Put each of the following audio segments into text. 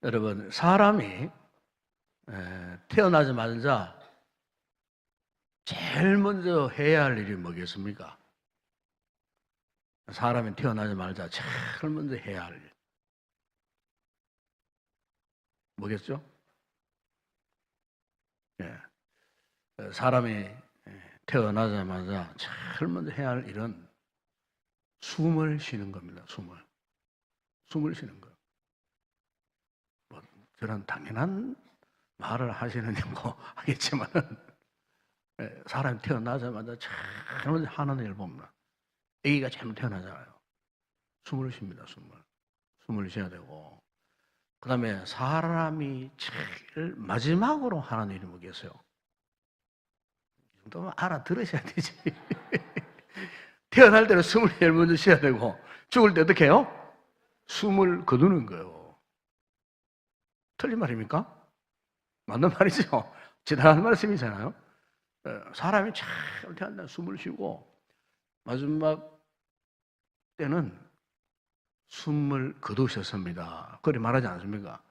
여러분, 사람이 태어나자마자 제일 먼저 해야 할 일이 뭐겠습니까? 사람이 태어나자마자 제일 먼저 해야 할 일. 뭐겠죠? 사람이 태어나자마자 제일 먼저 해야 할 일은 숨을 쉬는 겁니다. 숨을 쉬는 거. 뭐 저런 당연한 말을 하시느냐고 하겠지만은 사람이 태어나자마자 제일 먼저 하는 일 봅니다. 아기가 제일 태어나잖아요. 숨을 쉽니다. 숨을 쉬어야 되고, 그 다음에 사람이 제일 마지막으로 하는 일이 뭐겠어요? 이 정도면 알아들으셔야 되지. 태어날 때는 숨을 제일 먼저 쉬어야 되고, 죽을 때 어떻게 해요? 숨을 거두는 거예요. 틀린 말입니까? 맞는 말이죠. 지나가는 말씀이잖아요. 사람이 잘 태어날 때 숨을 쉬고, 마지막 때는 숨을 거두셨습니다. 그렇게 말하지 않습니까?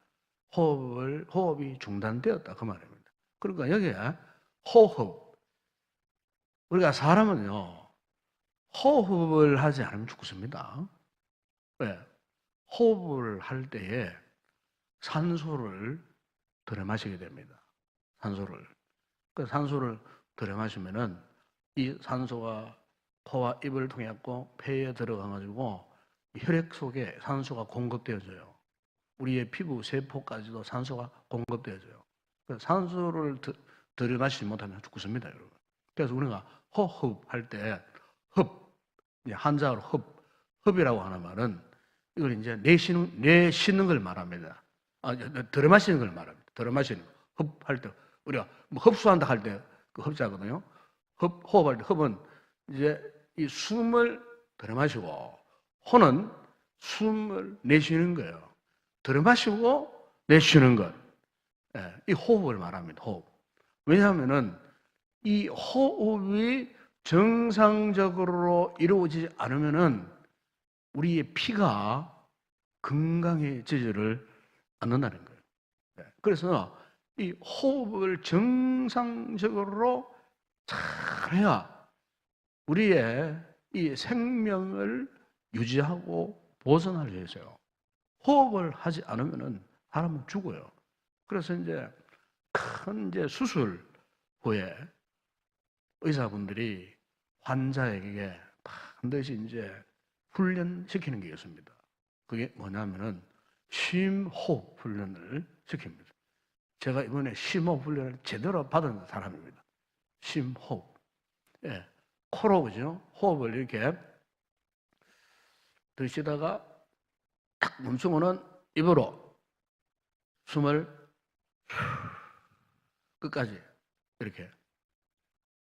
호흡이 중단되었다. 그 말입니다. 그러니까 여기에 호흡. 우리가 사람은요, 호흡을 하지 않으면 죽습니다. 왜? 호흡을 할 때에 산소를 들여 마시게 됩니다. 그 산소를 들여 마시면은 이 산소가 코와 입을 통해 갖고 폐에 들어가가지고 혈액 속에 산소가 공급되어져요. 우리의 피부 세포까지도 산소가 공급되어져요. 산소를 들이마시지 못하면 죽습니다, 여러분. 그래서 우리가 호흡할 때 한자어로 흡이라고 하는 말은 이걸 이제 내쉬는 걸 말합니다. 들이마시는 걸 말합니다. 들이마시는 거. 흡할 때 우리가 뭐 흡수한다 할 때 그 흡자거든요. 호흡할 때 흡은 이제 이 숨을 들이마시고 호는 숨을 내쉬는 거예요. 들이마시고 내쉬는 것. 이 호흡을 말합니다. 호흡. 왜냐하면은 이 호흡이 정상적으로 이루어지지 않으면은 우리의 피가 건강해지지를 않는다는 거예요. 그래서 이 호흡을 정상적으로 잘 해야 우리의 이 생명을 유지하고 보존할 수 있어요. 호흡을 하지 않으면은 사람은 죽어요. 그래서 이제 큰 수술 후에 의사분들이 환자에게 반드시 이제 훈련시키는 게 있습니다. 그게 뭐냐면은 심호흡 훈련을 시킵니다. 제가 이번에 심호흡 훈련을 제대로 받은 사람입니다. 심호흡. 코로 그죠? 호흡을 이렇게 들이쉬다가 딱 멈추고는 입으로 숨을 끝까지 이렇게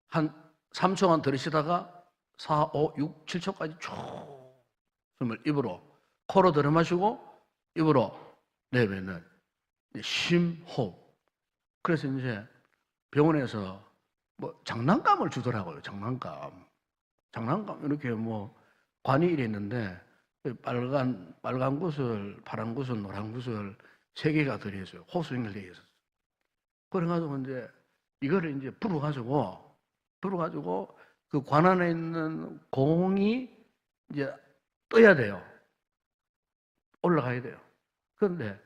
한 3초간 들이쉬다가 4, 5, 6, 7초까지 쭉 숨을 입으로 코로 들여 마시고 입으로 내뱉는 심호흡. 그래서 이제 병원에서 뭐 장난감을 주더라고요. 장난감 이렇게 뭐 관이일이 있는데 빨간 구슬, 파란 구슬, 노란 구슬 3개가 들어있어요. 호수 연결되어 있었어요. 그래가지고 이제 이거를 이제 불어가지고 그 관 안에 있는 공이 이제 떠야 돼요. 올라가야 돼요. 그런데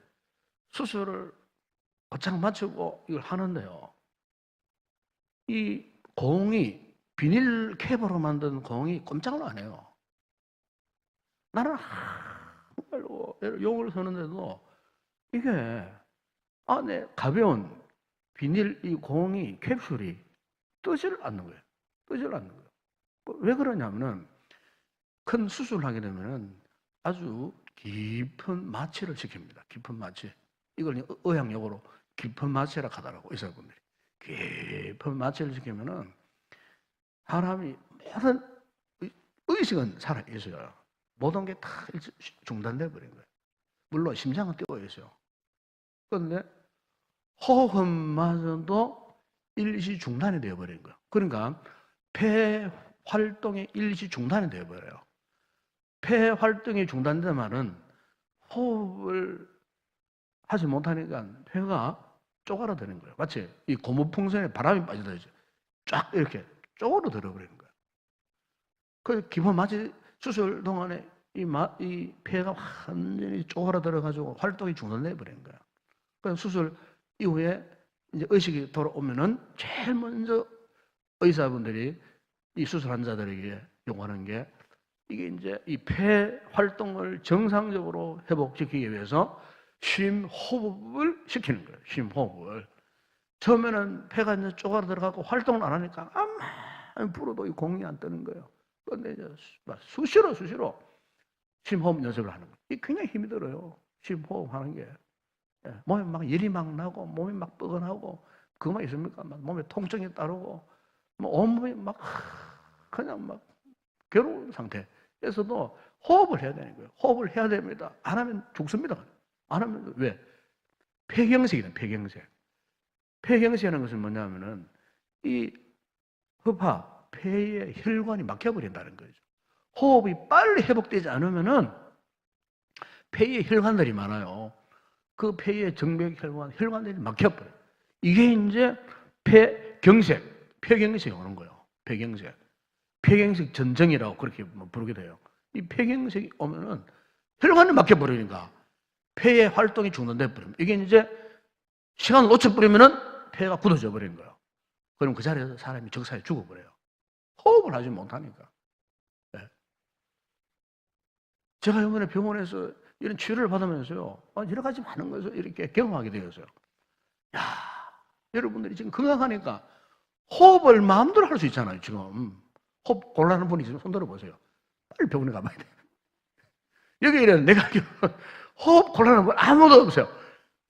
수술을 곧장 마치고 이걸 하는데요. 이 공이 비닐 캡으로 만든 공이 꼼짝을 안 해요. 나는 정말로 용을 서는데도 이게 안에 가벼운 비닐 이 공이 캡슐이 뜨지를 않는 거예요. 왜 그러냐면은 큰 수술을 하게 되면은 아주 깊은 마취를 시킵니다. 깊은 마취. 이걸 의학용어로 깊은 마취라고 하더라고 의사분들이. 깊은 마취를 시키면은 사람이 모든 의식은 살아 있어요. 모든 게 다 중단돼 버린 거예요. 물론 심장은 뛰고 있어요. 그런데 호흡마저도 일시 중단이 되어버린 거예요. 그러니까 폐 활동이 일시 중단이 되어버려요. 폐 활동이 중단된 말은 호흡을 하지 못하니까 폐가 쪼그라드는 거예요. 마치 이 고무풍선에 바람이 빠져들죠. 쫙 이렇게 쪼그라들어 버리는 거예요. 그 기본 마취 수술 동안에 이 폐가 완전히 쪼그라들어 가지고 활동이 중단돼 버리는 거예요. 그래서 수술 이후에 이제 의식이 돌아오면은 제일 먼저 의사분들이 이 수술 환자들에게 요구하는 게 이게 이제 이 폐 활동을 정상적으로 회복시키기 위해서 심호흡을 시키는 거예요. 심호흡을. 처음에는 폐가 이제 쪼그라들어가고 활동을 안 하니까 아마 불어도 이 공이 안 뜨는 거예요. 그런데 이제 수시로 심호흡 연습을 하는 거예요. 이게 굉장히 힘이 들어요. 심호흡 하는 게. 몸에 막 열이 막 나고 몸이 막 뻐근하고 그거만 있습니까? 막 몸에 통증이 따르고 뭐 온몸이 막 그냥 막 괴로운 상태에서도 호흡을 해야 되는 거예요. 호흡을 해야 됩니다. 안 하면 죽습니다. 안 하면 왜? 폐경색이다. 폐경색. 폐경색이라는 것은 뭐냐면은 이 폐의 혈관이 막혀버린다는 거죠. 호흡이 빨리 회복되지 않으면은 폐의 혈관들이 많아요. 그 폐의 정맥 혈관들이 막혀버려요. 이게 이제 폐경색이 오는 거예요. 폐경색 전증이라고 그렇게 부르게 돼요. 이 폐경색이 오면은 혈관이 막혀버리니까 폐의 활동이 중단돼 버립니다. 이게 이제 시간을 놓쳐버리면은 폐가 굳어져 버리는 거예요. 그럼 그 자리에서 사람이 적사에 죽어버려요. 호흡을 하지 못하니까. 네. 제가 이번에 병원에서 이런 치료를 받으면서요, 여러 가지 많은 것을 이렇게 경험하게 되었어요. 야, 여러분들이 지금 건강하니까 호흡을 마음대로 할 수 있잖아요, 지금. 호흡 곤란한 분이 있으면 손 들어보세요. 빨리 병원에 가봐야 돼요. 여기 이런 내가 호흡 곤란한 분 아무도 없어요.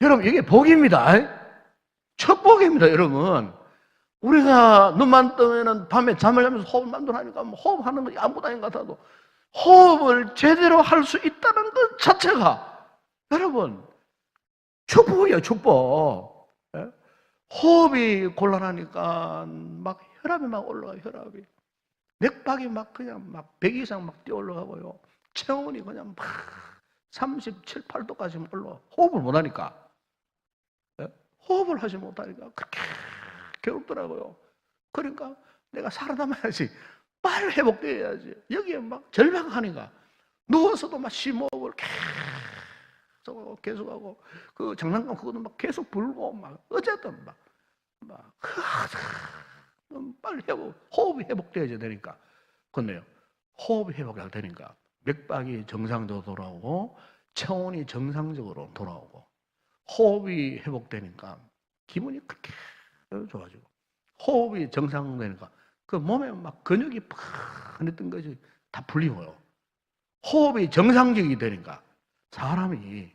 여러분, 이게 복입니다. 축복입니다, 여러분. 우리가 눈만 뜨면은 밤에 잠을 자면서 호흡을 마음대로 하니까 뭐 호흡하는 것이 아무것도 아닌 것 같아도 호흡을 제대로 할 수 있다는 것 자체가 여러분 축복이에요, 축복. 예? 호흡이 곤란하니까 막 혈압이 막 올라가요, 혈압이. 맥박이 막 그냥 막 100 이상 막 뛰어 올라가고요. 체온이 그냥 막 37, 8도까지 올라가. 호흡을 못 하니까. 예? 호흡을 하지 못하니까 그렇게 괴롭더라고요. 그러니까 내가 살아남아야지. 빨리 회복돼야지. 여기에 막 절박하니까 누워서도 막 심호흡을 계속하고 그 장난감 그거도 막 계속 불고 막 어쨌든 막 빨리 호흡이 회복돼야 되니까. 근데요, 호흡이 회복이 되니까 맥박이 정상적으로 돌아오고 체온이 정상적으로 돌아오고 호흡이 회복되니까 기분이 그렇게 좋아지고 호흡이 정상되니까 그 몸에 막 근육이 팍했던 것이 다 풀리고요. 호흡이 정상적이 되니까 사람이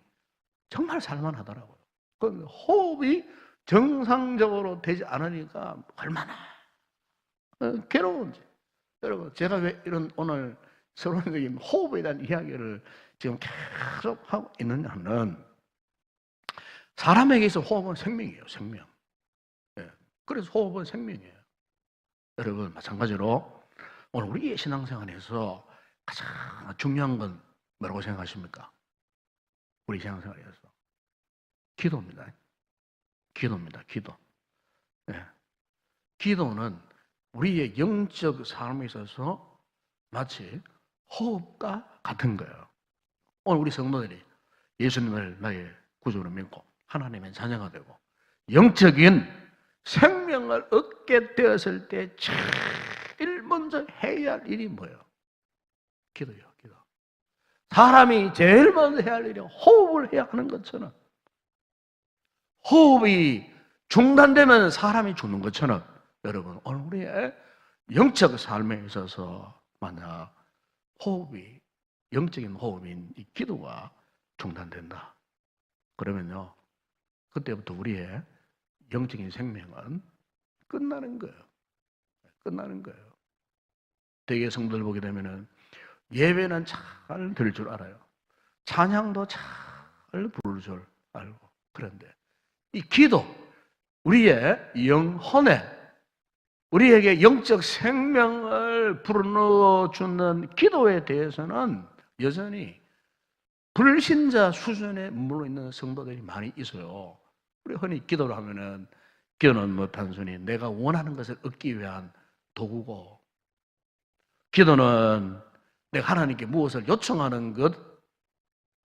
정말 살만하더라고요. 그 호흡이 정상적으로 되지 않으니까 얼마나 괴로운지. 여러분, 제가 왜 이런 오늘 서론적인 호흡에 대한 이야기를 지금 계속 하고 있느냐는 사람에게 있어 호흡은 생명이에요, 생명. 예. 그래서 호흡은 생명이에요. 여러분, 마찬가지로 오늘 우리의 신앙생활에서 가장 중요한 건 뭐라고 생각하십니까? 우리 신앙생활에서 기도입니다. 기도입니다. 기도. 예. 기도는 우리의 영적 삶에 있어서 마치 호흡과 같은 거예요. 오늘 우리 성도들이 예수님을 나의 구주로 믿고 하나님의 자녀가 되고 영적인 생명을 얻게 되었을 때 제일 먼저 해야 할 일이 뭐예요? 기도예요, 기도. 사람이 제일 먼저 해야 할 일이 호흡을 해야 하는 것처럼 호흡이 중단되면 사람이 죽는 것처럼 여러분, 오늘 우리의 영적 삶에 있어서 만약 호흡이, 영적인 호흡인 이 기도가 중단된다. 그러면요, 그때부터 우리의 영적인 생명은 끝나는 거예요. 끝나는 거예요. 대개 성도들 보게 되면은 예배는 잘 들 줄 알아요. 찬양도 잘 부를 줄 알고. 그런데 이 기도, 우리의 영혼에 우리에게 영적 생명을 불어넣어 주는 기도에 대해서는 여전히 불신자 수준에 머물러 있는 성도들이 많이 있어요. 우리 흔히 기도를 하면은 기도는 뭐 단순히 내가 원하는 것을 얻기 위한 도구고, 기도는 내가 하나님께 무엇을 요청하는 것,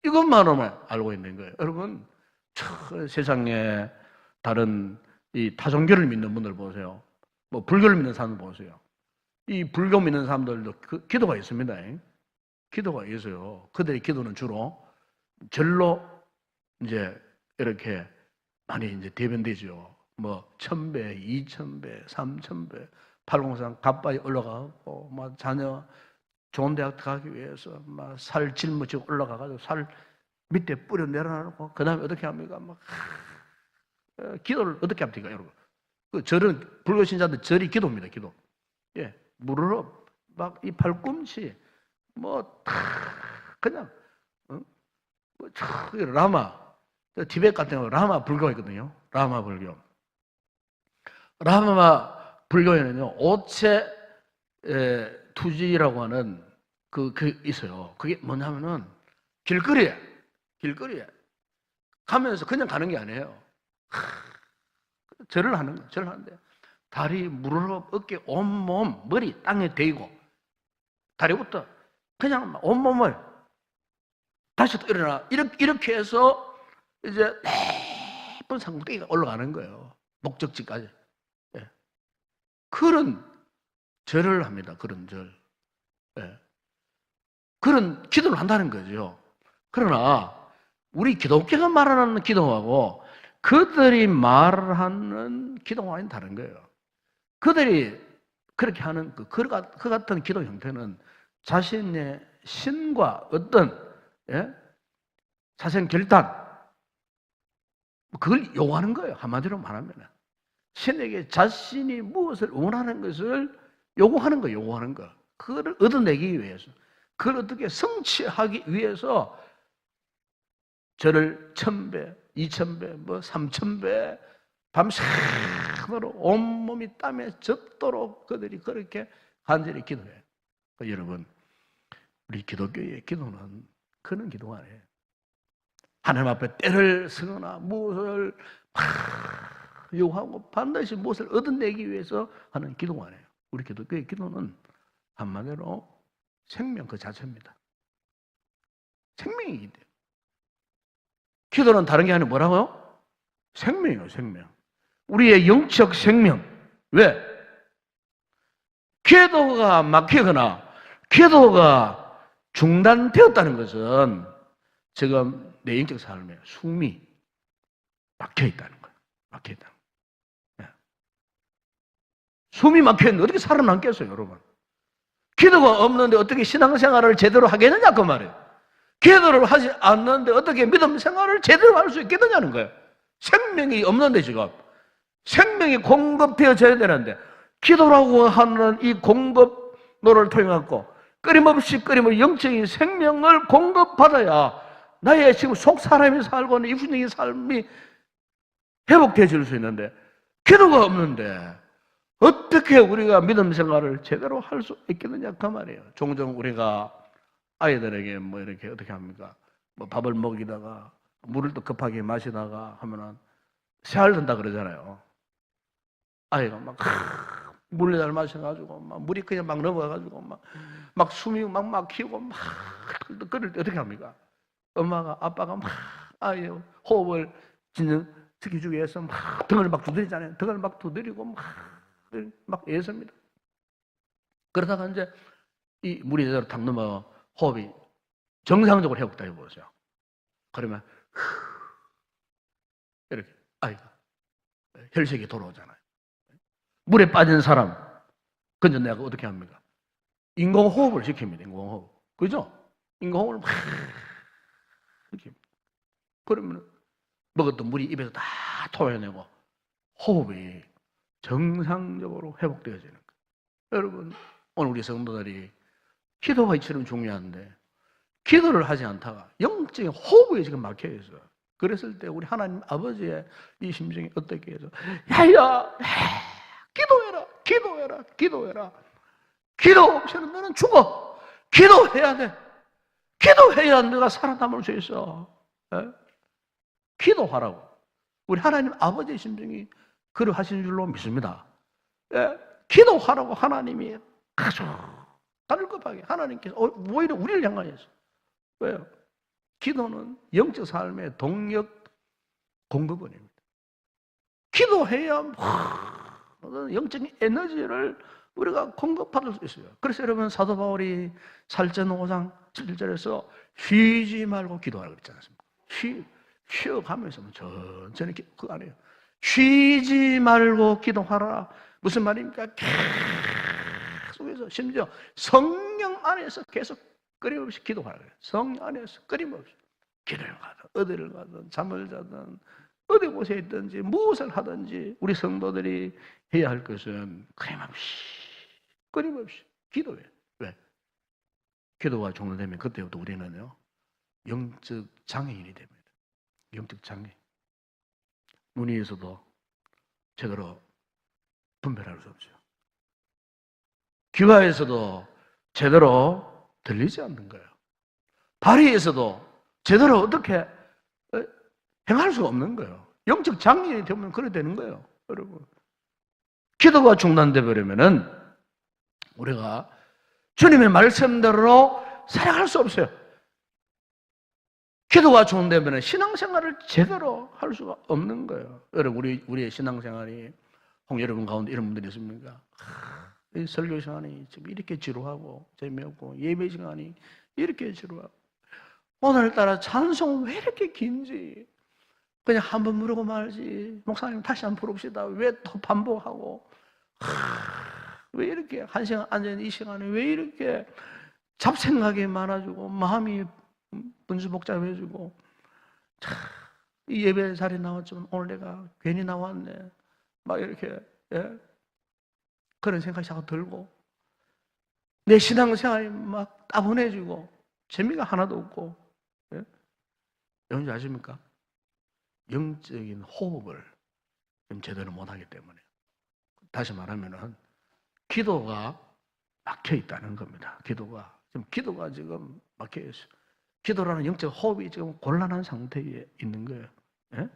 이것만으로만 알고 있는 거예요. 여러분, 세상에 다른 이 타종교를 믿는 분들 보세요. 뭐 불교를 믿는 사람들 보세요. 이 불교 믿는 사람들도 기도가 있습니다. 기도가 있어요. 그들의 기도는 주로 절로 이제 이렇게 많이 이제 대변되죠. 뭐 1000배, 2000배, 3000배, 803 갓바위 올라가고, 막 자녀 좋은 대학 가기 위해서 막 살 짊어지고 올라가가지고 살 밑에 뿌려 내려놓고, 그 다음에 어떻게 합니까? 막 기도를 어떻게 합니까, 여러분? 그 절은 불교 신자들 절이 기도입니다, 기도. 예, 무릎 막 이 팔꿈치 뭐 다 그냥 라마, 티베트 같은 경우 라마 불교가 있거든요. 라마 불교. 라마 불교에는요, 오체 투지라고 하는 그 있어요. 그게 뭐냐면은 길거리에 가면서 그냥 가는 게 아니에요. 절을 하는 거예요. 절을 하는데 다리, 무릎, 어깨, 온몸, 머리 땅에 대고, 다리부터 그냥 온몸을 다시 또 일어나, 이렇게 해서 이제 예쁜 산꼭대기가 올라가는 거예요. 목적지까지. 예. 그런 절을 합니다. 그런 절. 예. 그런 기도를 한다는 거죠. 그러나 우리 기독교가 말하는 기도하고 그들이 말하는 기도와는 다른 거예요. 그들이 그렇게 하는 그 같은 기도 형태는 자신의 신과 어떤 사생 결단, 그걸 요구하는 거예요. 한마디로 말하면 신에게 자신이 무엇을 원하는 것을 요구하는 거예요. 요구하는 거. 그걸 얻어내기 위해서, 그걸 어떻게 성취하기 위해서 저를 1000배, 2000배, 뭐 3000배 밤새도록 온몸이 땀에 젖도록 그들이 그렇게 간절히 기도해요. 그러니까 여러분, 우리 기독교의 기도는 그런 기도가 아니에요. 하나님 앞에 때를 쓰거나 무엇을 요구하고 반드시 무엇을 얻어내기 위해서 하는 기도가 아니에요. 우리 기독교의 기도는 한마디로 생명 그 자체입니다. 생명이기 때문에. 기도는 다른 게 아니라 뭐라고요? 생명이에요, 생명. 우리의 영적 생명. 왜? 기도가 막히거나 기도가 중단되었다는 것은 지금 내 영적 삶에 숨이 막혀 있다는 거예요. 막혀 있다는 거예요. 숨이 막혀 있는데 어떻게 살아남겠어요, 여러분? 기도가 없는데 어떻게 신앙생활을 제대로 하겠느냐, 그 말이에요. 기도를 하지 않는데 어떻게 믿음 생활을 제대로 할 수 있겠느냐는 거예요. 생명이 없는데, 지금 생명이 공급되어져야 되는데, 기도라고 하는 이 공급로를 통해갖고 끊임없이 영적인 생명을 공급받아야 나의 지금 속 사람이 살고 있는 육신적인 삶이 회복되어질 수 있는데, 기도가 없는데 어떻게 우리가 믿음 생활을 제대로 할 수 있겠느냐, 그 말이에요. 종종 우리가 아이들에게 뭐 이렇게 어떻게 합니까? 뭐 밥을 먹이다가 물을 또 급하게 마시다가 하면은 새알 든다 그러잖아요. 아이가 막 물을 잘 마셔가지고 막 물이 그냥 막 넘어가가지고 막 숨이 막 막히고 막 그럴 때 어떻게 합니까? 엄마가 아빠가 막 아이의 호흡을 지켜주기 위해서 막 등을 막 두드리잖아요. 등을 막 두드리고 막 애씁니다. 그러다가 이제 이 물이 제대로 탁 넘어 호흡이 정상적으로 회복되어 보세요. 그러면 이렇게 아이가 혈색이 돌아오잖아요. 물에 빠진 사람, 그런데 내가 어떻게 합니까? 인공호흡을 시킵니다. 인공호흡. 그죠? 인공호흡을 막 시킵니다. 그러면 먹었던 물이 입에서 다 토해내고 호흡이 정상적으로 회복되어지는 거예요. 여러분, 오늘 우리 성도들이 기도가 이처럼 중요한데 기도를 하지 않다가 영적인 호흡에 지금 막혀 있어요. 그랬을 때 우리 하나님 아버지의 이 심정이 어떻게 해서 야야 기도해라, 기도해라, 기도해라. 기도 없이는 너는 죽어. 기도해야 돼. 기도해야 내가 살아남을 수 있어. 예? 기도하라고. 우리 하나님 아버지의 심정이 그러하신 줄로 믿습니다. 예? 기도하라고 하나님이 아주 갈급하게 하나님께서 오히려 우리를 향하여서. 왜요? 기도는 영적 삶의 동력 공급원입니다. 기도해야 영적인 에너지를 우리가 공급받을 수 있어요. 그래서 여러분 사도 바울이 살전 5장 17절에서 쉬지 말고 기도하라고 그랬지 않습니까? 쉬어가면서 천천히 그거 안 해요. 쉬지 말고 기도하라. 무슨 말입니까? 계속해서 심지어 성령 안에서 계속 끊임없이 기도하라. 성령 안에서 끊임없이 길을 가든 어디를 가든 잠을 자든 어디 곳에 있든지 무엇을 하든지 우리 성도들이 해야 할 것은 끊임없이 기도해. 왜? 기도가 종료되면 그때부터 우리는요 영적 장애인이 됩니다. 영적 장애. 눈 위에서도 제대로 분별할 수 없죠. 귀가에서도 제대로 들리지 않는 거예요. 발위에서도 제대로 어떻게 행할 수가 없는 거예요. 영적 장애인이 되면 그래 되는 거예요, 여러분. 기도가 중단돼 버리면은 우리가 주님의 말씀대로 살아갈 수 없어요. 기도가 중단되면 신앙생활을 제대로 할 수가 없는 거예요. 여러분, 우리의 신앙생활이 여러분 가운데 이런 분들이 있습니까? 이 설교 시간이 지금 이렇게 지루하고 재미없고 예배 시간이 이렇게 지루하고 오늘따라 찬송 왜 이렇게 긴지 그냥 한번 물어고 말지. 목사님 다시 한번 부릅시다. 왜 또 반복하고 왜 이렇게 한 시간 앉아있는 이 시간에 왜 이렇게 잡생각이 많아지고 마음이 분수복잡해지고 이 예배 자리에 나왔지만 오늘 내가 괜히 나왔네 막 이렇게 그런 생각이 자꾸 들고 내 신앙생활이 막 따분해지고 재미가 하나도 없고 여러분 아십니까? 영적인 호흡을 좀 제대로 못하기 때문에 다시 말하면은 기도가 막혀 있다는 겁니다. 기도가 지금 막혀 있어요. 기도라는 영적 호흡이 지금 곤란한 상태에 있는 거예요. 예?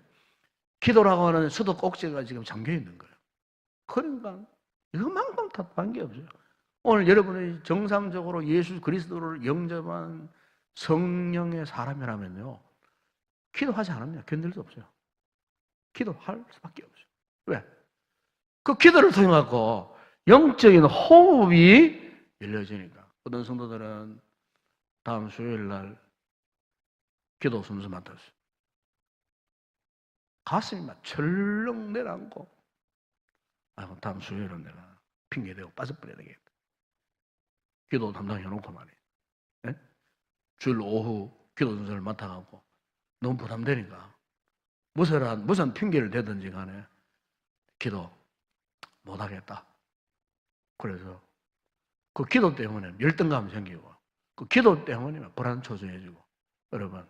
기도라고 하는 수도 꼭지가 지금 잠겨 있는 거예요. 그러니까 이것만큼 답답한 게 없어요. 오늘 여러분이 정상적으로 예수 그리스도를 영접한 성령의 사람이라면요, 기도하지 않으면 견딜 수 없어요. 기도할 수밖에 없어요. 왜? 그 기도를 통해 갖고 영적인 호흡이 열려지니까. 어떤 성도들은 다음 수요일 날 기도 순서 맡았어요. 가슴이 막 철렁 내려앉고, 다음 수요일은 내가 핑계대고 빠져버려야 되겠다. 기도 담당해놓고 말이에요. 네? 주일 오후 기도 순서를 맡아갖고 너무 부담되니까 무슨 핑계를 대든지 간에 기도 못하겠다. 그래서 그 기도 때문에 열등감 생기고 그 기도 때문에 불안초조해지고 여러분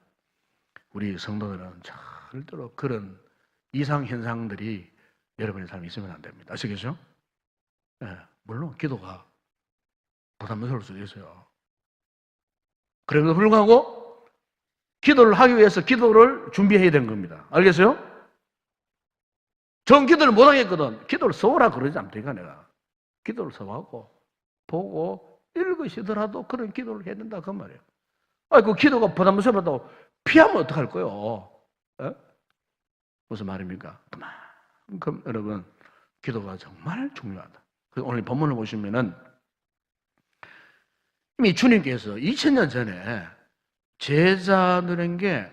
우리 성도들은 절대로 그런 이상현상들이 여러분의 삶에 있으면 안 됩니다. 아시겠죠? 네, 물론 기도가 부담스러울 수도 있어요. 그럼에도 불구하고 기도를 하기 위해서 기도를 준비해야 되는 겁니다. 알겠어요? 전 기도를 못하겠거든. 기도를 써오라 그러지 않다니까 내가. 기도를 써하고 보고 읽으시더라도 그런 기도를 해야 된다 그 말이에요. 그 기도가 부담스럽다고 피하면 어떡할 거예요? 에? 무슨 말입니까? 그만큼 여러분 기도가 정말 중요하다. 그래서 오늘 본문을 보시면은 이미 주님께서 2000년 전에 제자들에게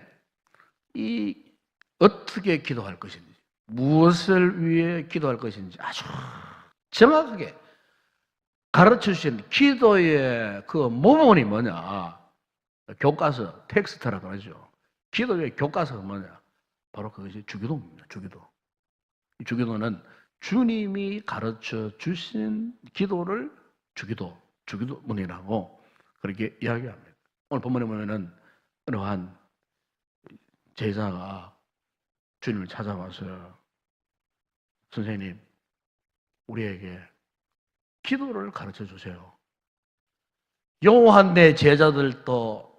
어떻게 기도할 것인지, 무엇을 위해 기도할 것인지 아주 정확하게 가르쳐 주신 기도의 그 모본이 뭐냐? 교과서, 텍스트라고 하죠. 기도의 교과서가 뭐냐? 바로 그것이 주기도입니다. 주기도. 이 주기도는 주님이 가르쳐 주신 기도를 주기도문이라고 그렇게 이야기합니다. 오늘 본문에 보면은 어느 한 제자가 주님을 찾아와서 선생님, 우리에게 기도를 가르쳐 주세요. 요한 내 제자들도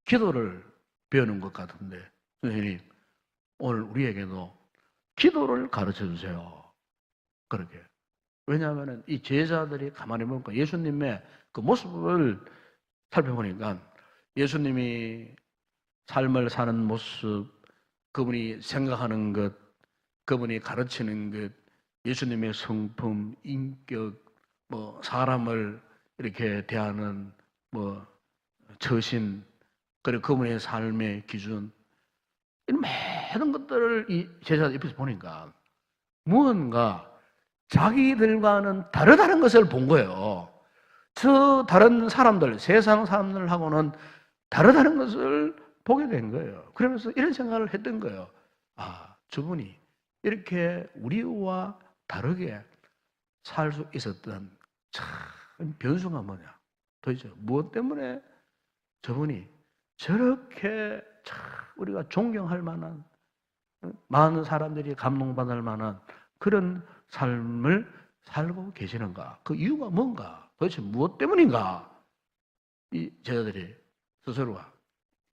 기도를 배우는 것 같은데, 선생님, 오늘 우리에게도 기도를 가르쳐 주세요. 그렇게. 왜냐하면 이 제자들이 가만히 보니까 예수님의 그 모습을 살펴보니까 예수님이 삶을 사는 모습, 그분이 생각하는 것, 그분이 가르치는 것, 예수님의 성품, 인격, 뭐 사람을 이렇게 대하는 뭐 처신, 그리고 그분의 삶의 기준, 이런 모든 것들을 이 제자들 옆에서 보니까 무언가 자기들과는 다르다는 것을 본 거예요. 저 다른 사람들, 세상 사람들하고는 다르다는 것을 보게 된 거예요. 그러면서 이런 생각을 했던 거예요. 아, 저분이 이렇게 우리와 다르게 살 수 있었던 참 변수가 뭐냐? 도대체 무엇 때문에 저분이 저렇게 참 우리가 존경할 만한, 많은 사람들이 감동받을 만한 그런 삶을 살고 계시는가? 그 이유가 뭔가? 도대체 무엇 때문인가? 이 제자들이 스스로가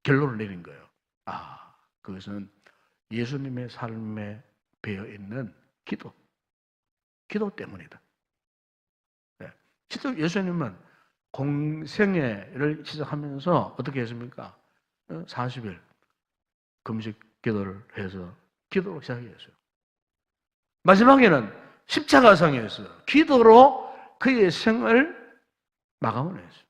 결론을 내린 거예요. 아, 그것은 예수님의 삶에 배어 있는 기도 때문이다. 네. 실제로 예수님은 공생애를 시작하면서 어떻게 했습니까? 40일 금식 기도를 해서 기도로 시작했어요. 마지막에는 십자가상에서 기도로 그의 생을 마감을 했어요.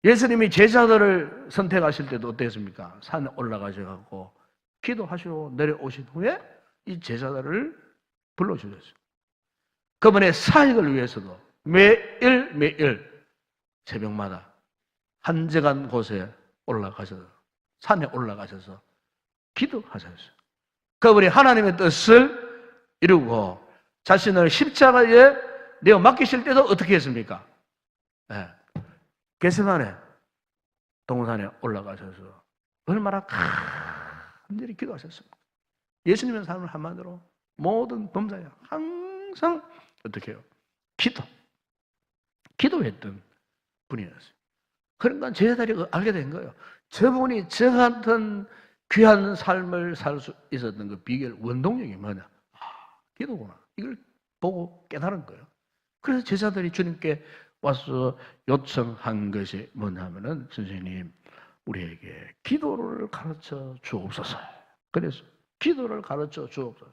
예수님이 제자들을 선택하실 때도 어땠습니까? 산에 올라가셔서 기도하시고 내려오신 후에 이 제자들을 불러주셨어요. 그분의 사역을 위해서도 매일 새벽마다 한적한 곳에 올라가셔서, 산에 올라가셔서 기도하셨어요. 그분이 하나님의 뜻을 이루고 자신을 십자가에 내어 맡기실 때도 어떻게 했습니까? 네. 겟세마네 동산에 올라가셔서 얼마나 간절히 기도하셨습니까? 예수님의 삶을 한마디로 모든 범사에 항상 어떻게 해요? 기도했던 분이었어요. 그러니까 제자들이 알게 된 거예요. 저분이 저 같은 귀한 삶을 살 수 있었던 그 비결, 원동력이 뭐냐? 기도구나. 이걸 보고 깨달은 거예요. 그래서 제자들이 주님께 와서 요청한 것이 뭐냐면은, 선생님, 우리에게 기도를 가르쳐 주옵소서. 그래서 기도를 가르쳐 주옵소서.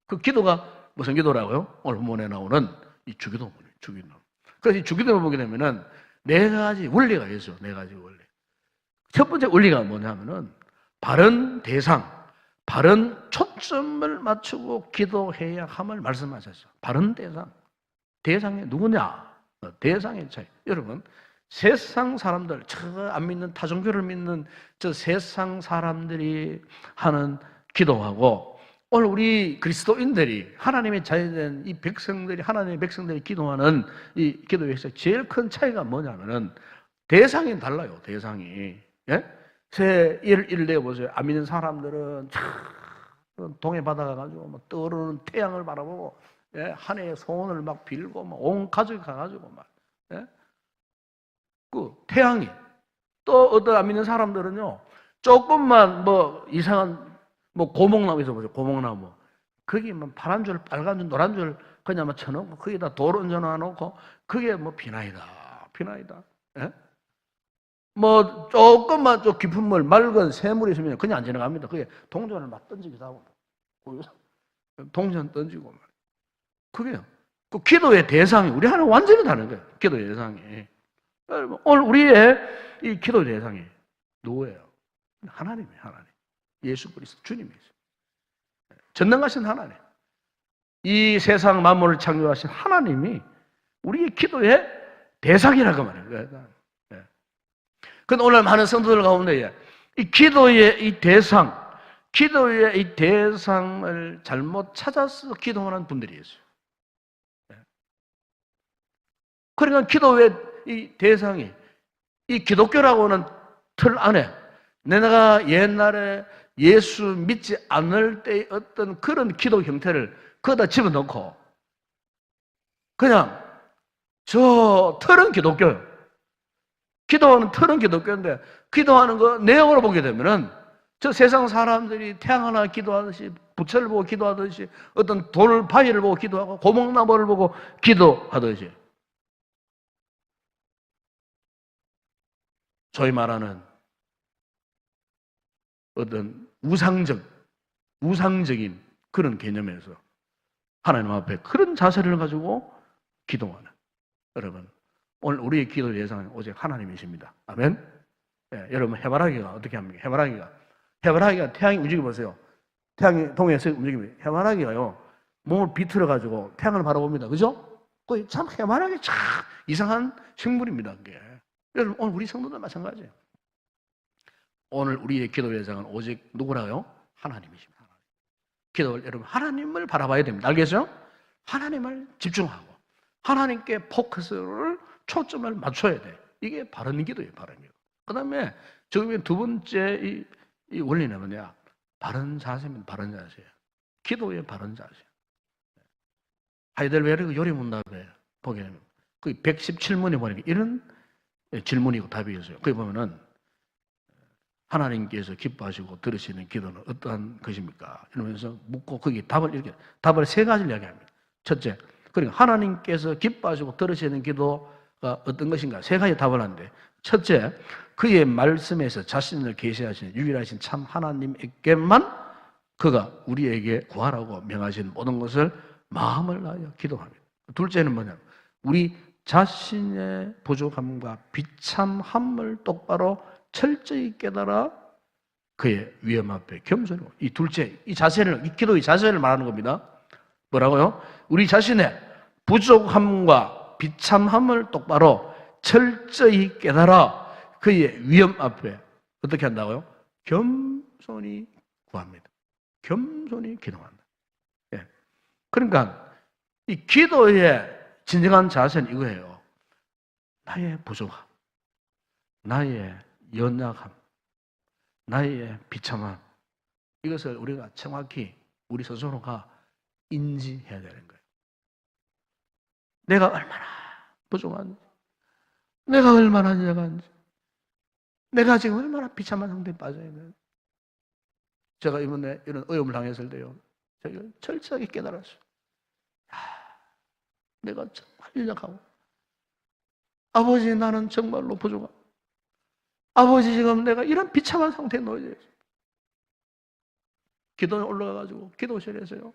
그 기도가 무슨 기도라고요? 오늘 본문에 나오는 이 주기도문이에요. 주기도문. 그래서 이 주기도문을 보게 되면은 네 가지 원리가 있어요. 네 가지 원리. 첫 번째 원리가 뭐냐면은 바른 대상, 바른 초점을 맞추고 기도해야 함을 말씀하셨어요. 바른 대상. 대상이 누구냐? 대상의 차이. 여러분, 세상 사람들, 저 안 믿는, 타종교를 믿는 저 세상 사람들이 하는 기도하고 오늘 우리 그리스도인들이, 하나님의 자녀된 이 백성들이, 하나님의 백성들이 기도하는 이 기도에서 제일 큰 차이가 뭐냐면은 대상이 달라요. 대상이. 예? 예를 내어보세요. 안 믿는 사람들은 동해 바다가 가지고 막 떠오르는 태양을 바라보고, 예? 한 해의 소원을 막 빌고 막 온 가족이 가가지고 막, 예? 그 태양이, 또 어떤 안 믿는 사람들은요, 조금만 뭐 이상한 뭐 고목나무 있어보세요. 고목나무. 거기 뭐 파란 줄, 빨간 줄, 노란 줄 그냥 막 쳐놓고 거기다 돌 얹어놔놓고 그게 뭐 비나이다. 예? 뭐 조금만 좀 깊은 물, 맑은 새물이 있으면 그냥 안 지나갑니다. 그게 동전을 막 던지기도 하고, 동전 던지고 막. 그게요. 그 기도의 대상이 우리 하나는 완전히 다른 거예요. 기도의 대상이. 오늘 우리의 이 기도의 대상이 누구예요? 하나님이에요. 하나님. 예수 그리스도 주님이세요. 전능하신 하나님. 이 세상 만물을 창조하신 하나님이 우리의 기도의 대상이라고 말해요. 그런데 오늘 많은 성도들 가운데 이 기도의 이 대상을 잘못 찾아서 기도하는 분들이 있어요. 그러니까 기도의 이 대상이 이 기독교라고 하는 틀 안에 내가 옛날에 예수 믿지 않을 때의 어떤 그런 기도 형태를 거기다 집어넣고 그냥 저 틀은 기독교요. 기도하는 틀은 기독교인데 기도하는 거 내용으로 보게 되면은 저 세상 사람들이 태양 하나 기도하듯이 부처를 보고 기도하듯이 어떤 돌 바위를 보고 기도하고 고목나무를 보고 기도하듯이 소위 말하는 어떤 우상적인 그런 개념에서 하나님 앞에 그런 자세를 가지고 기도하는 여러분 오늘 우리의 기도 예상은 오직 하나님이십니다. 아멘. 예, 여러분 해바라기가 어떻게 합니까? 해바라기가 태양이 움직여 보세요. 태양이 동해에서 움직이면 해바라기가요 몸을 비틀어 가지고 태양을 바라봅니다. 그죠? 그 참 해바라기 참 이상한 식물입니다. 그게. 여러분 오늘 우리 성도들 마찬가지예요. 오늘 우리의 기도 예상은 오직 누구라요? 하나님이십니다. 기도를 여러분 하나님을 바라봐야 됩니다. 알겠죠? 하나님을 집중하고 하나님께 포커스를 초점을 맞춰야 돼. 이게 바른 기도예요. 바른 기도. 그 다음에 지금 두 번째 이 원리는 뭐냐? 바른 자세입니다. 바른 자세예요. 기도의 바른 자세. 하이델베르그 요리문답에 보게 되면 그 117문에 보니까 이런 질문이고 답이었어요. 거기 보면은 하나님께서 기뻐하시고 들으시는 기도는 어떠한 것입니까? 이러면서 묻고 거기 답을 세 가지를 이야기합니다. 첫째, 그러니까 하나님께서 기뻐하시고 들으시는 기도가 어떤 것인가? 세 가지 답을 하는데 첫째, 그의 말씀에서 자신을 계시하시는 유일하신 참 하나님에게만 그가 우리에게 구하라고 명하신 모든 것을 마음을 다하여 기도합니다. 둘째는 뭐냐면 우리 자신의 부족함과 비참함을 똑바로 철저히 깨달아 그의 위험 앞에 겸손히 이 둘째, 이 자세를, 이 기도의 자세를 말하는 겁니다. 뭐라고요? 우리 자신의 부족함과 비참함을 똑바로 철저히 깨달아 그의 위험 앞에 어떻게 한다고요? 겸손히 구합니다. 겸손히 기도한다. 예. 그러니까 이 기도의 진정한 자세는 이거예요. 나의 부족함, 나의 연약함, 나의 비참함 이것을 우리가 정확히 우리 스스로가 인지해야 되는 거예요. 내가 얼마나 부족한지, 내가 얼마나 연약한지, 내가 지금 얼마나 비참한 상태에 빠져 있는지 제가 이번에 이런 어려움을 당했을 때요 제가 철저하게 깨달았어요. 내가 정말 연약하고 아버지 나는 정말로 부족하고 아버지 지금 내가 이런 비참한 상태에 놓여 있어요. 기도에 올라가가지고 기도실에서요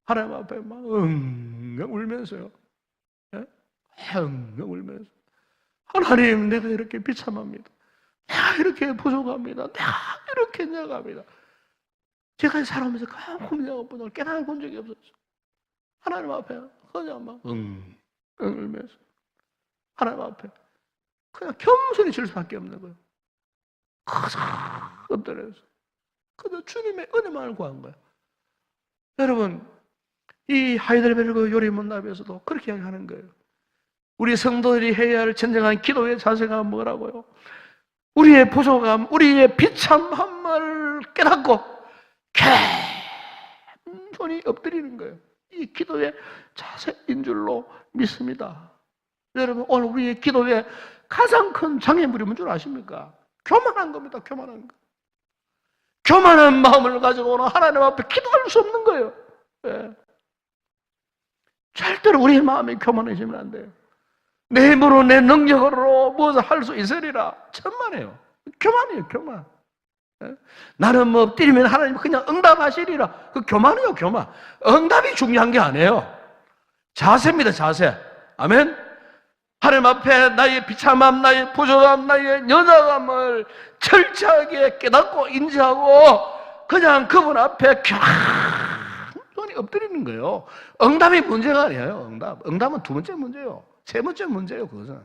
하나님 앞에 막 엉엉 울면서요 엉엉 울면서 하나님 내가 이렇게 비참합니다. 내가 이렇게 부족합니다. 내가 이렇게 연약합니다. 제가 살아오면서 가끔 연약한 걸 깨달아 본 적이 없었어요. 하나님 앞에 그냥 막 엉엉 울면서 하나님 앞에 그냥 겸손히 질 수밖에 없는 거예요. 그저 엎드려서 그저 주님의 은혜만을 구한 거예요. 여러분 이 하이델베르그 요리문답에서도 그렇게 이야기하는 거예요. 우리 성도들이 해야 할 진정한 기도의 자세가 뭐라고요? 우리의 부족함, 우리의 비참함을 깨닫고 겸손히 엎드리는 거예요. 이 기도의 자세인 줄로 믿습니다. 여러분 오늘 우리의 기도에 가장 큰 장애물이 뭔 줄 아십니까? 교만한 겁니다. 교만한 거. 교만한 마음을 가지고는 하나님 앞에 기도할 수 없는 거예요. 네. 절대로 우리의 마음이 교만해지면 안 돼요. 내 힘으로 내 능력으로 무엇을 할 수 있으리라. 천만에요. 교만이에요. 교만. 네? 나는 뭐 엎드리면 하나님 그냥 응답하시리라. 그 교만이에요. 교만. 응답이 중요한 게 아니에요. 자세입니다. 자세. 아멘. 하나님 앞에 나의 비참함, 나의 부족함, 나의 연약함을 철저하게 깨닫고 인지하고 그냥 그분 앞에 겸손히 엎드리는 거예요. 응답이 문제가 아니에요. 응답은 두 번째 문제예요. 세 번째 문제예요. 그것은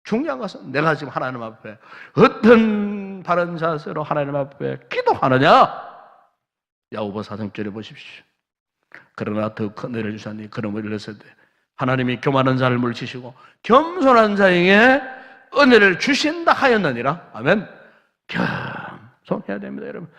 중요한 것은 내가 지금 하나님 앞에 어떤 바른 자세로 하나님 앞에 기도하느냐. 야고보 4장절에 보십시오. 그러나 더 큰 은혜를 주셨니 그러므로 이랬을 때 하나님이 교만한 자를 물리치시고 겸손한 자에게 은혜를 주신다 하였느니라. 아멘. 겸손해야 됩니다, 여러분.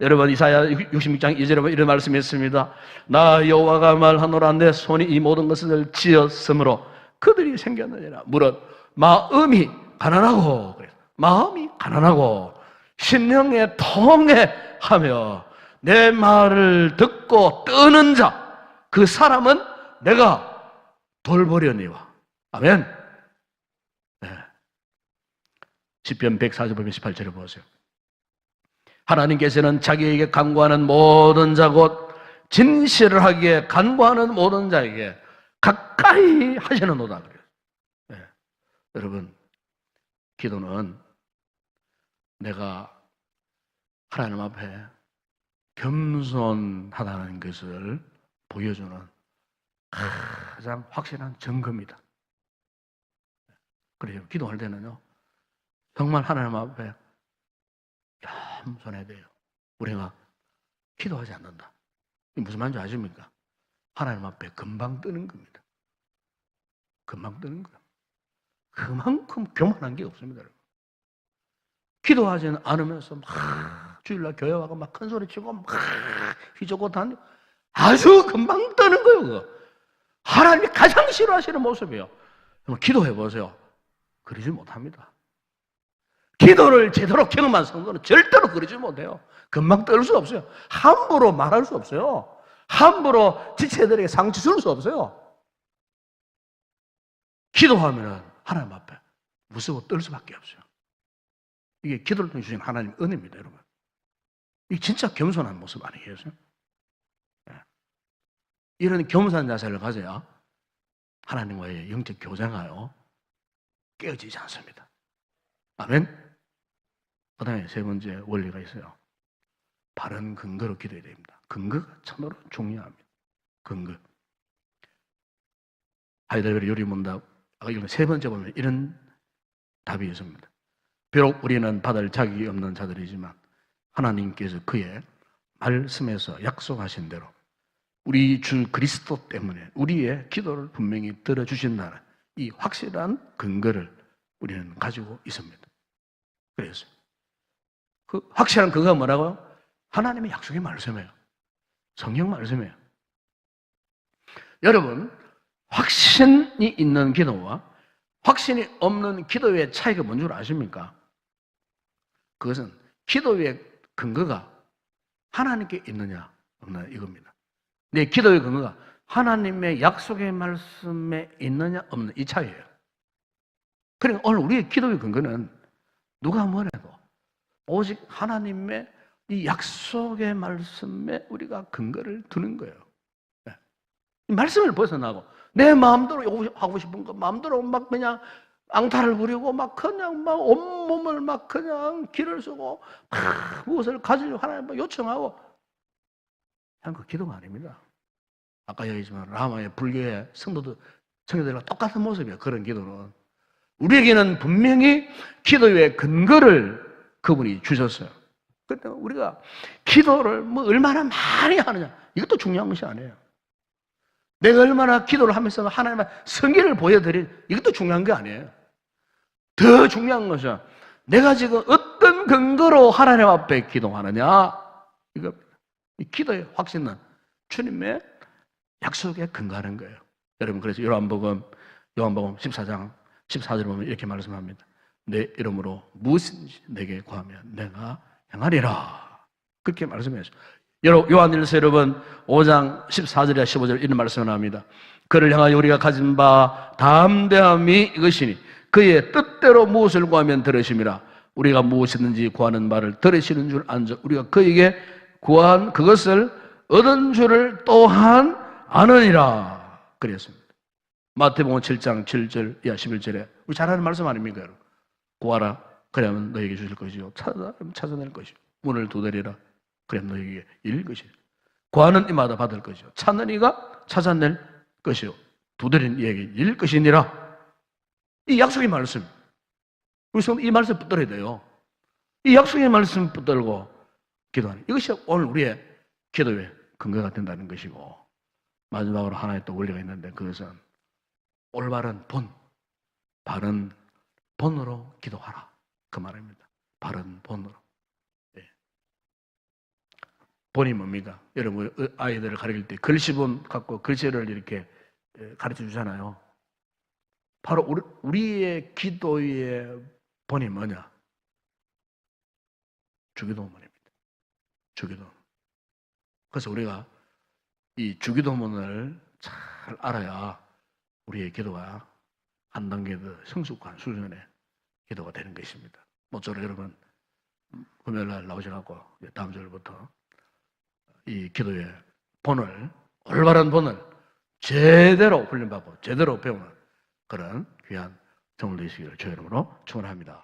여러분 이사야 66장 2절에 보면 이런 말씀이 있습니다. 나 여호와가 말하노라 내 손이 이 모든 것을 지었으므로 그들이 생겼느니라. 무릇 마음이 가난하고, 마음이 가난하고 심령에 통해하며 내 말을 듣고 뜨는 자, 그 사람은 내가 돌보려니와. 아멘. 네. 시편 145편 18절에 보세요. 하나님께서는 자기에게 간구하는 모든 자 곧 진실하게 간구하는 모든 자에게 가까이 하시는도다 그래요. 네. 여러분, 기도는 내가 하나님 앞에 겸손하다는 것을 보여주는 가장 확실한 증거입니다. 그래요. 기도할 때는요, 정말 하나님 앞에 겸손해야 돼요. 우리가 기도하지 않는다. 이게 무슨 말인지 아십니까? 하나님 앞에 금방 뜨는 겁니다. 금방 뜨는 거예요. 그만큼 교만한 게 없습니다. 여러분. 기도하지는 않으면서 막 주일날 교회 와서 막 큰 소리 치고 막 휘젓고 다니고 아주 금방 뜨는 거예요. 그거. 하나님이 가장 싫어하시는 모습이에요. 그럼 기도해 보세요. 그러지 못합니다. 기도를 제대로 경험한 성도는 절대로 그러지 못해요. 금방 뜰 수 없어요. 함부로 말할 수 없어요. 함부로 지체들에게 상처 줄 수 없어요. 기도하면 하나님 앞에 무서워 뜰 수밖에 없어요. 이게 기도를 통해 주신 하나님의 은혜입니다, 여러분. 이게 진짜 겸손한 모습 아니겠어요? 네. 이런 겸손한 자세를 가져야 하나님과의 영적 교제가요 깨어지지 않습니다. 아멘. 그 다음에 세 번째 원리가 있어요. 바른 근거로 기도해야 됩니다. 근거가 참으로 중요합니다. 근거. 하이델베르 요리문답 세 번째 보면 이런 답이 있습니다. 비록 우리는 받을 자격이 없는 자들이지만 하나님께서 그의 말씀에서 약속하신 대로 우리 주 그리스도 때문에 우리의 기도를 분명히 들어주신다는 이 확실한 근거를 우리는 가지고 있습니다. 그래서 그 확실한 근거가 뭐라고요? 하나님의 약속의 말씀이에요. 성경 말씀이에요. 여러분, 확신이 있는 기도와 확신이 없는 기도의 차이가 뭔 줄 아십니까? 그것은 기도의 근거가 하나님께 있느냐 없느냐 이겁니다. 내 기도의 근거가 하나님의 약속의 말씀에 있느냐 없느냐 이 차이예요. 그러니까 오늘 우리의 기도의 근거는 누가 뭐래도 오직 하나님의 이 약속의 말씀에 우리가 근거를 두는 거예요. 이 말씀을 벗어나고 내 마음대로 하고 싶은 거 마음대로 막 그냥 앙탈을 부리고 막 그냥 막 온몸을 막 그냥 기를 쓰고 막 무엇을 가지려고 하나님 요청하고 그냥 그 기도가 아닙니다. 아까 얘기했지만 라마의 불교의 성도들과 똑같은 모습이에요. 그런 기도는 우리에게는 분명히 기도의 근거를 그분이 주셨어요. 그런데 우리가 기도를 뭐 얼마나 많이 하느냐 이것도 중요한 것이 아니에요. 내가 얼마나 기도를 하면서 하나님의 성기를 보여드릴 이것도 중요한 게 아니에요. 더 중요한 것은 내가 지금 어떤 근거로 하나님 앞에 기도하느냐 이거 이 기도의 확신은 주님의 약속에 근거하는 거예요. 여러분 그래서 요한복음 14장 14절에 보면 이렇게 말씀합니다. 내 이름으로 무엇인지 내게 구하면 내가 행하리라 그렇게 말씀했어요. 요한일서 여러분 5장 14절에 15절 이런 말씀을 합니다. 그를 향하여 우리가 가진 바 담대함이 이것이니 그의 뜻대로 무엇을 구하면 들으심이라. 우리가 무엇이든지 구하는 말을 들으시는 줄 안죠. 우리가 그에게 구한 그것을 얻은 줄을 또한 아느니라 그랬습니다. 마태복음 7장 7절 이하 11절에 우리 잘 아는 말씀 아닙니까? 여러분? 구하라 그러면 너에게 주실 것이요 찾아낼 것이요 문을 두드리라 그러면 너에게 열릴 것이요 구하는 이마다 받을 것이요 찾는 이가 찾아낼 것이요 두드리는 이에게 열릴 것이니라. 이 약속의 말씀 우리 이 말씀 붙들어야 돼요. 이 약속의 말씀 붙들고 기도하는 이것이 오늘 우리의 기도의 근거가 된다는 것이고 마지막으로 하나의 또 원리가 있는데 그것은 올바른 바른 본으로 기도하라 그 말입니다. 바른 본으로. 네. 본이 뭡니까? 여러분 아이들을 가르칠 때 글씨본 갖고 글씨를 이렇게 가르쳐 주잖아요. 바로 우리의 기도의 본이 뭐냐? 주기도문입니다. 주기도문. 그래서 우리가 이 주기도문을 잘 알아야 우리의 기도가 한 단계 더 성숙한 수준의 기도가 되는 것입니다. 모쪼록 여러분 금요일날 나오셔갖고 다음 주부터 이 기도의 본을, 올바른 본을 제대로 훈련받고 제대로 배우는 그런 귀한 정을 되시기를 주의 이름으로 축원합니다.